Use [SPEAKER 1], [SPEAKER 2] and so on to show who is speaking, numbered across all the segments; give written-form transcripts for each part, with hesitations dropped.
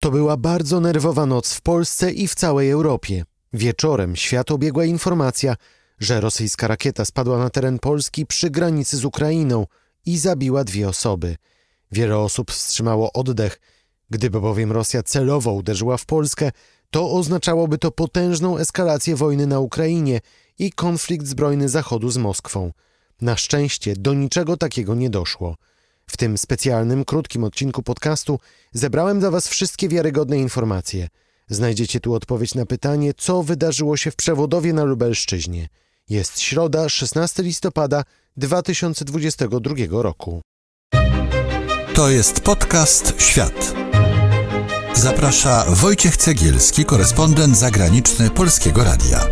[SPEAKER 1] To była bardzo nerwowa noc w Polsce i w całej Europie. Wieczorem świat obiegła informacja, że rosyjska rakieta spadła na teren Polski przy granicy z Ukrainą i zabiła 2 osoby. Wiele osób wstrzymało oddech. Gdyby bowiem Rosja celowo uderzyła w Polskę, to oznaczałoby to potężną eskalację wojny na Ukrainie i konflikt zbrojny Zachodu z Moskwą. Na szczęście do niczego takiego nie doszło. W tym specjalnym, krótkim odcinku podcastu zebrałem dla Was wszystkie wiarygodne informacje. Znajdziecie tu odpowiedź na pytanie, co wydarzyło się w Przewodowie na Lubelszczyźnie. Jest środa, 16 listopada 2022 roku.
[SPEAKER 2] To jest podcast Świat. Zaprasza Wojciech Cegielski, korespondent zagraniczny Polskiego Radia.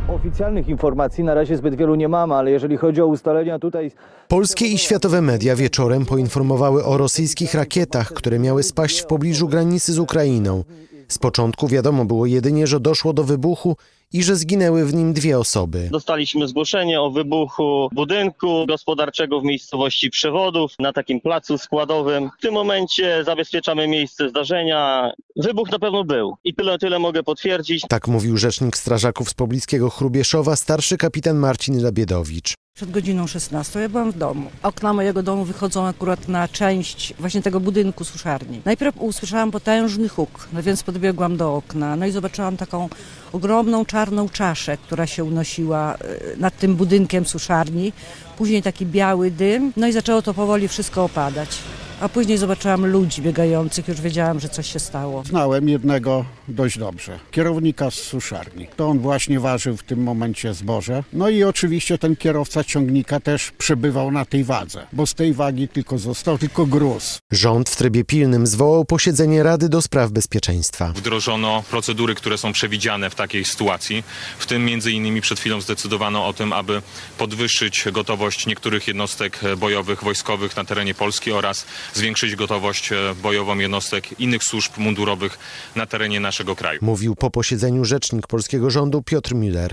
[SPEAKER 3] Oficjalnych informacji na razie zbyt wielu nie mamy, ale jeżeli chodzi o ustalenia tutaj...
[SPEAKER 1] Polskie i światowe media wieczorem poinformowały o rosyjskich rakietach, które miały spaść w pobliżu granicy z Ukrainą. Z początku wiadomo było jedynie, że doszło do wybuchu i że zginęły w nim 2 osoby.
[SPEAKER 4] Dostaliśmy zgłoszenie o wybuchu budynku gospodarczego w miejscowości Przewodów na takim placu składowym. W tym momencie zabezpieczamy miejsce zdarzenia. Wybuch na pewno był i tyle mogę potwierdzić.
[SPEAKER 1] Tak mówił rzecznik strażaków z pobliskiego Hrubieszowa, starszy kapitan Marcin Lebiedowicz.
[SPEAKER 5] Przed godziną 16 ja byłam w domu. Okna mojego domu wychodzą akurat na część właśnie tego budynku suszarni. Najpierw usłyszałam potężny huk, no więc podbiegłam do okna, no i zobaczyłam taką ogromną czarną czaszę, która się unosiła nad tym budynkiem suszarni. Później taki biały dym, no i zaczęło to powoli wszystko opadać. A później zobaczyłam ludzi biegających, już wiedziałam, że coś się stało.
[SPEAKER 6] Znałem jednego dość dobrze, kierownika z suszarni. To on właśnie ważył w tym momencie zboże. No i oczywiście ten kierowca ciągnika też przebywał na tej wadze, bo z tej wagi został tylko gruz.
[SPEAKER 1] Rząd w trybie pilnym zwołał posiedzenie Rady do Spraw Bezpieczeństwa.
[SPEAKER 7] Wdrożono procedury, które są przewidziane w takiej sytuacji. W tym między innymi przed chwilą zdecydowano o tym, aby podwyższyć gotowość niektórych jednostek bojowych, wojskowych na terenie Polski oraz zwiększyć gotowość bojową jednostek innych służb mundurowych na terenie naszego kraju.
[SPEAKER 1] Mówił po posiedzeniu rzecznik polskiego rządu Piotr Müller.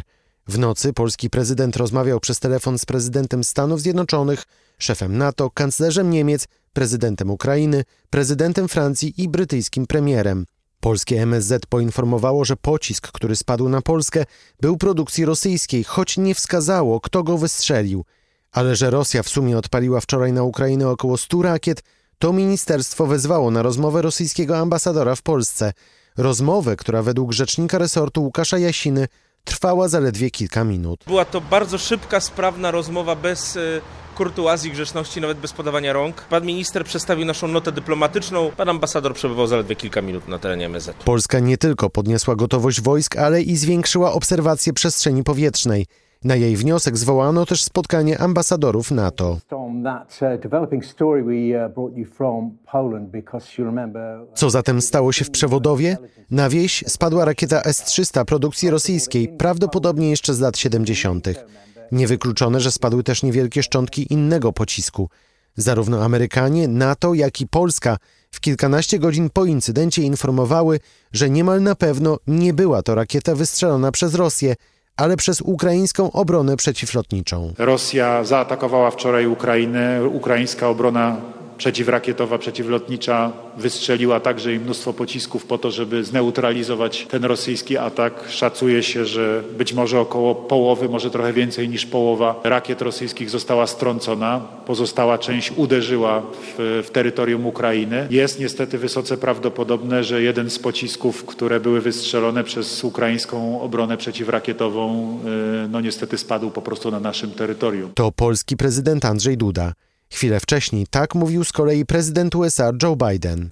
[SPEAKER 1] W nocy polski prezydent rozmawiał przez telefon z prezydentem Stanów Zjednoczonych, szefem NATO, kanclerzem Niemiec, prezydentem Ukrainy, prezydentem Francji i brytyjskim premierem. Polskie MSZ poinformowało, że pocisk, który spadł na Polskę, był produkcji rosyjskiej, choć nie wskazało, kto go wystrzelił. Ale że Rosja w sumie odpaliła wczoraj na Ukrainę około 100 rakiet, to ministerstwo wezwało na rozmowę rosyjskiego ambasadora w Polsce. Rozmowę, która według rzecznika resortu Łukasza Jasiny trwała zaledwie kilka minut.
[SPEAKER 8] Była to bardzo szybka, sprawna rozmowa bez kurtuazji, grzeczności, nawet bez podawania rąk. Pan minister przedstawił naszą notę dyplomatyczną, pan ambasador przebywał zaledwie kilka minut na terenie MSZ.
[SPEAKER 1] Polska nie tylko podniosła gotowość wojsk, ale i zwiększyła obserwację przestrzeni powietrznej. Na jej wniosek zwołano też spotkanie ambasadorów NATO. Co zatem stało się w Przewodowie? Na wieś spadła rakieta S-300 produkcji rosyjskiej, prawdopodobnie jeszcze z lat 70. Niewykluczone, że spadły też niewielkie szczątki innego pocisku. Zarówno Amerykanie, NATO, jak i Polska w kilkanaście godzin po incydencie informowały, że niemal na pewno nie była to rakieta wystrzelona przez Rosję, ale przez ukraińską obronę przeciwlotniczą.
[SPEAKER 9] Rosja zaatakowała wczoraj Ukrainę. Ukraińska obrona przeciwrakietowa, przeciwlotnicza wystrzeliła także i mnóstwo pocisków po to, żeby zneutralizować ten rosyjski atak. Szacuje się, że być może około połowy, może trochę więcej niż połowa rakiet rosyjskich została strącona. Pozostała część uderzyła w terytorium Ukrainy. Jest niestety wysoce prawdopodobne, że jeden z pocisków, które były wystrzelone przez ukraińską obronę przeciwrakietową, niestety spadł po prostu na naszym terytorium.
[SPEAKER 1] To polski prezydent Andrzej Duda. Chwilę wcześniej tak mówił z kolei prezydent USA Joe Biden.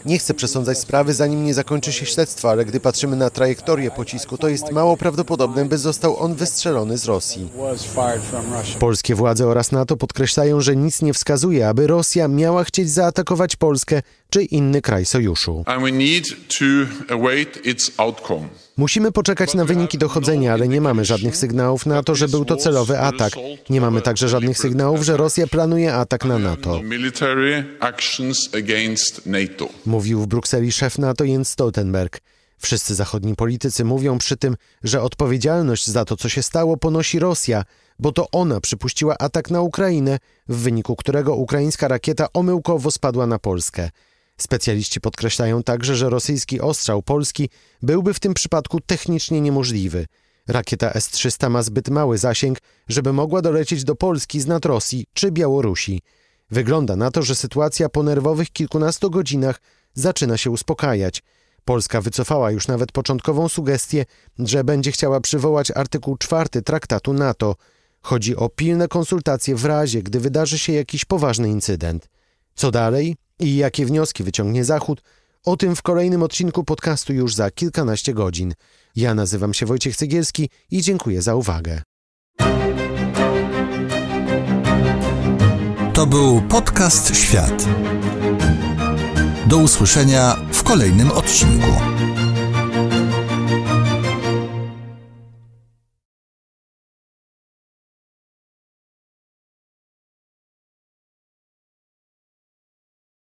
[SPEAKER 1] Nie chcę przesądzać sprawy, zanim nie zakończy się śledztwo, ale gdy patrzymy na trajektorię pocisku, to jest mało prawdopodobne, by został on wystrzelony z Rosji. Polskie władze oraz NATO podkreślają, że nic nie wskazuje, aby Rosja miała chcieć zaatakować Polskę czy inny kraj sojuszu. Musimy poczekać na wyniki dochodzenia, ale nie mamy żadnych sygnałów na to, że był to celowy atak. Nie mamy także żadnych sygnałów, że Rosja planuje atak na NATO. Mówił w Brukseli szef NATO Jens Stoltenberg. Wszyscy zachodni politycy mówią przy tym, że odpowiedzialność za to, co się stało, ponosi Rosja, bo to ona przypuściła atak na Ukrainę, w wyniku którego ukraińska rakieta omyłkowo spadła na Polskę. Specjaliści podkreślają także, że rosyjski ostrzał Polski byłby w tym przypadku technicznie niemożliwy. Rakieta S-300 ma zbyt mały zasięg, żeby mogła dolecieć do Polski z nad Rosji czy Białorusi. Wygląda na to, że sytuacja po nerwowych kilkunastu godzinach zaczyna się uspokajać. Polska wycofała już nawet początkową sugestię, że będzie chciała przywołać artykuł 4 traktatu NATO. Chodzi o pilne konsultacje w razie, gdy wydarzy się jakiś poważny incydent. Co dalej i jakie wnioski wyciągnie Zachód? O tym w kolejnym odcinku podcastu już za kilkanaście godzin. Ja nazywam się Wojciech Cegielski i dziękuję za uwagę.
[SPEAKER 2] To był podcast Świat. Do usłyszenia w kolejnym odcinku.